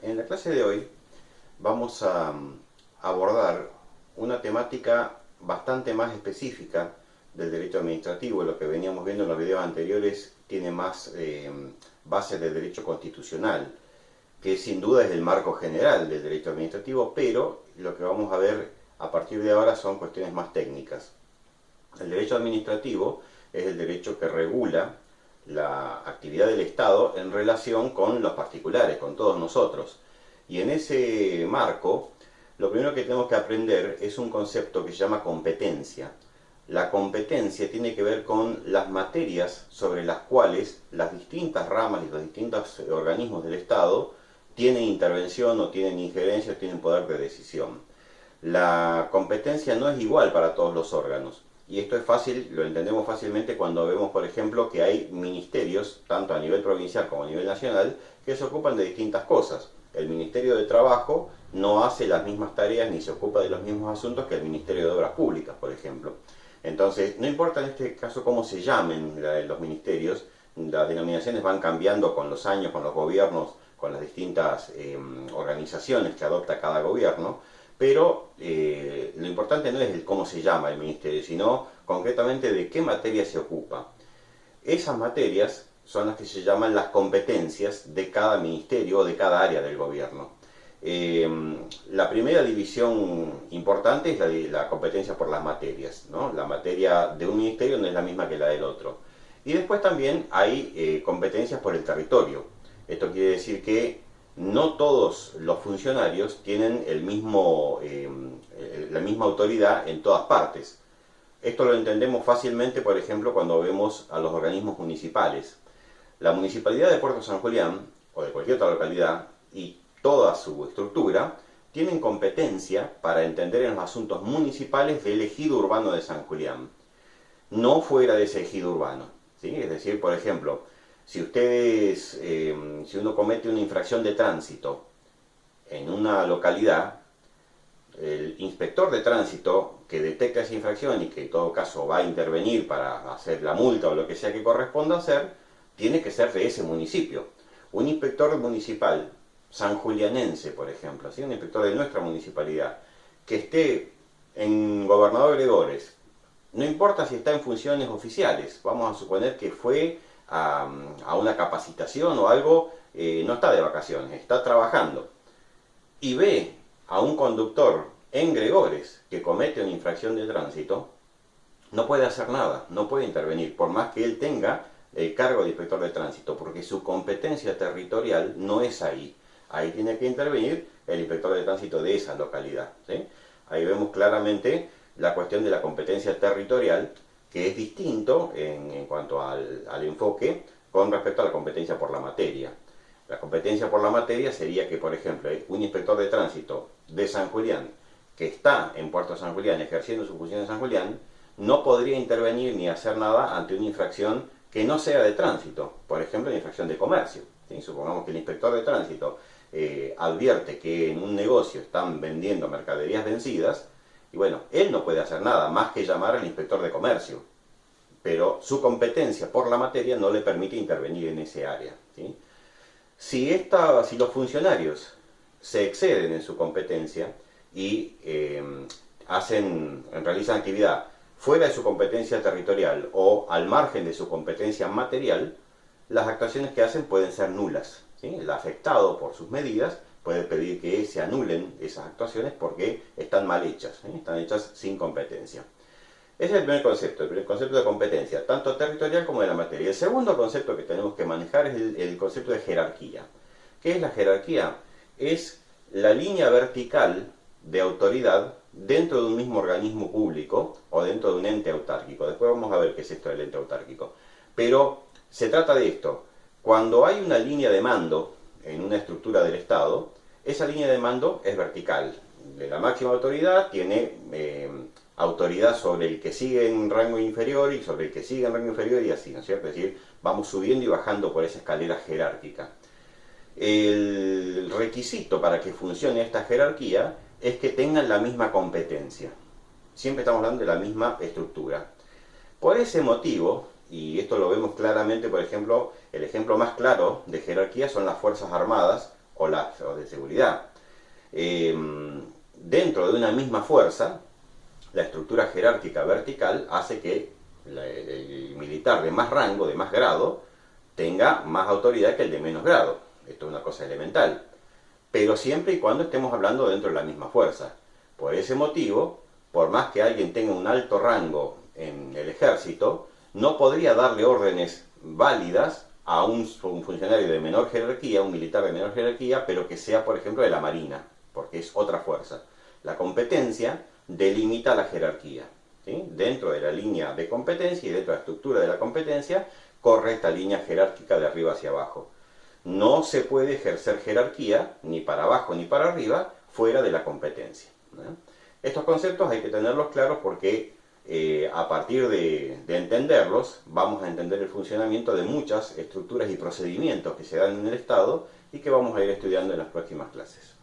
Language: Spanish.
En la clase de hoy vamos a abordar una temática bastante más específica del derecho administrativo. Lo que veníamos viendo en los videos anteriores tiene más base de derecho constitucional, que sin duda es el marco general del derecho administrativo, pero lo que vamos a ver a partir de ahora son cuestiones más técnicas. El derecho administrativo es el derecho que regula la actividad del Estado en relación con los particulares, con todos nosotros. Y en ese marco, lo primero que tenemos que aprender es un concepto que se llama competencia. La competencia tiene que ver con las materias sobre las cuales las distintas ramas y los distintos organismos del Estado tienen intervención o tienen injerencia o tienen poder de decisión. La competencia no es igual para todos los órganos. Y esto es fácil, lo entendemos fácilmente cuando vemos, por ejemplo, que hay ministerios, tanto a nivel provincial como a nivel nacional, que se ocupan de distintas cosas. El Ministerio de Trabajo no hace las mismas tareas ni se ocupa de los mismos asuntos que el Ministerio de Obras Públicas, por ejemplo. Entonces, no importa en este caso cómo se llamen los ministerios, las denominaciones van cambiando con los años, con los gobiernos, con las distintas organizaciones que adopta cada gobierno, pero lo importante no es el cómo se llama el ministerio, sino concretamente de qué materia se ocupa. Esas materias son las que se llaman las competencias de cada ministerio o de cada área del gobierno. La primera división importante es la competencia por las materias, ¿no? La materia de un ministerio no es la misma que la del otro. Y después también hay competencias por el territorio. Esto quiere decir que no todos los funcionarios tienen la misma autoridad en todas partes. Esto lo entendemos fácilmente, por ejemplo, cuando vemos a los organismos municipales. La Municipalidad de Puerto San Julián, o de cualquier otra localidad, y toda su estructura, tienen competencia para entender en los asuntos municipales del ejido urbano de San Julián, no fuera de ese ejido urbano, ¿sí? Es decir, por ejemplo, si uno comete una infracción de tránsito en una localidad, el inspector de tránsito que detecta esa infracción y que en todo caso va a intervenir para hacer la multa o lo que sea que corresponda hacer, tiene que ser de ese municipio. Un inspector municipal sanjulianense, por ejemplo, ¿sí? Un inspector de nuestra municipalidad, que esté en Gobernador Gregores, no importa si está en funciones oficiales, vamos a suponer que fue a una capacitación o algo, no está de vacaciones, está trabajando, y ve a un conductor en Gregores que comete una infracción de tránsito, no puede hacer nada, no puede intervenir, por más que él tenga el cargo de inspector de tránsito, porque su competencia territorial no es ahí. Ahí tiene que intervenir el inspector de tránsito de esa localidad, ¿sí? Ahí vemos claramente la cuestión de la competencia territorial, que es distinto en cuanto al enfoque con respecto a la competencia por la materia. La competencia por la materia sería que, por ejemplo, un inspector de tránsito de San Julián, que está en Puerto San Julián ejerciendo su función en San Julián, no podría intervenir ni hacer nada ante una infracción que no sea de tránsito, por ejemplo, una infracción de comercio, ¿sí? Supongamos que el inspector de tránsito advierte que en un negocio están vendiendo mercaderías vencidas, y bueno, él no puede hacer nada más que llamar al inspector de comercio, pero su competencia por la materia no le permite intervenir en ese área, ¿sí? Si los funcionarios se exceden en su competencia y realizan actividad fuera de su competencia territorial o al margen de su competencia material, las actuaciones que hacen pueden ser nulas, ¿sí? El afectado por sus medidas puede pedir que se anulen esas actuaciones porque están mal hechas, ¿sí? Están hechas sin competencia. Ese es el primer concepto de competencia, tanto territorial como de la materia. El segundo concepto que tenemos que manejar es el concepto de jerarquía. ¿Qué es la jerarquía? Es la línea vertical de autoridad dentro de un mismo organismo público o dentro de un ente autárquico. Después vamos a ver qué es esto del ente autárquico. Pero se trata de esto. Cuando hay una línea de mando en una estructura del Estado, esa línea de mando es vertical. La máxima autoridad tiene autoridad sobre el que sigue en rango inferior y sobre el que sigue en rango inferior y así, ¿no es cierto? Es decir, vamos subiendo y bajando por esa escalera jerárquica. El requisito para que funcione esta jerarquía es que tengan la misma competencia. Siempre estamos hablando de la misma estructura. Por ese motivo, y esto lo vemos claramente, por ejemplo, el ejemplo más claro de jerarquía son las Fuerzas Armadas o las de seguridad. Dentro de una misma fuerza, la estructura jerárquica vertical hace que el militar de más rango, de más grado, tenga más autoridad que el de menos grado. Esto es una cosa elemental. Pero siempre y cuando estemos hablando dentro de la misma fuerza. Por ese motivo, por más que alguien tenga un alto rango en el ejército, no podría darle órdenes válidas a un funcionario de menor jerarquía, un militar de menor jerarquía, pero que sea, por ejemplo, de la Marina, porque es otra fuerza. La competencia delimita la jerarquía. ¿Sí? Dentro de la línea de competencia y dentro de la estructura de la competencia, corre esta línea jerárquica de arriba hacia abajo. No se puede ejercer jerarquía, ni para abajo ni para arriba, fuera de la competencia. Estos conceptos hay que tenerlos claros porque a partir de entenderlos, vamos a entender el funcionamiento de muchas estructuras y procedimientos que se dan en el Estado y que vamos a ir estudiando en las próximas clases.